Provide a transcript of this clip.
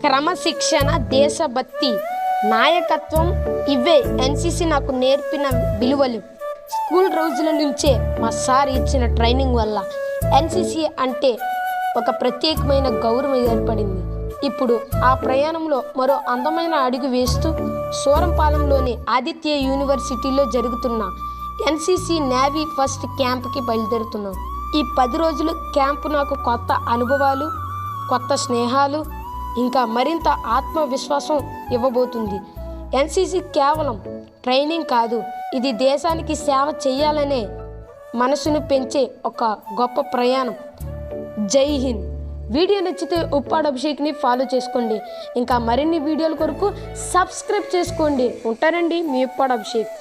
క్రమశిక్షణ, దేశభక్తి, నాయకత్వం ఇవే ఎన్సిసి నాకు నేర్పిన విలువలు. స్కూల్ రోజుల నుంచే మా సార్ ఇచ్చిన ట్రైనింగ్ వల్ల ఎన్సిసి అంటే ఒక ప్రత్యేకమైన గౌరవం ఏర్పడింది. ఇప్పుడు ఆ ప్రయాణంలో మరో అందమైన అడుగు వేస్తూ సూరంపాలెంలోని ఆదిత్య యూనివర్సిటీలో జరుగుతున్న ఎన్సిసి నేవీ ఫస్ట్ క్యాంప్కి బయలుదేరుతున్నాం. ఈ 10 రోజులు క్యాంపు నాకు కొత్త అనుభవాలు, కొత్త స్నేహాలు, ఇంకా మరింత ఆత్మవిశ్వాసం ఇవ్వబోతుంది. ఎన్సిసి కేవలం ట్రైనింగ్ కాదు, ఇది దేశానికి సేవ చేయాలనే మనసును పెంచే ఒక గొప్ప ప్రయాణం. జై హింద్. వీడియో నచ్చితే ఉప్పాడ అభిషేక్ని ఫాలో చేసుకోండి. ఇంకా మరిన్ని వీడియోల కొరకు సబ్స్క్రైబ్ చేసుకోండి. ఉంటానండి మీ ఉప్పాడ అభిషేక్.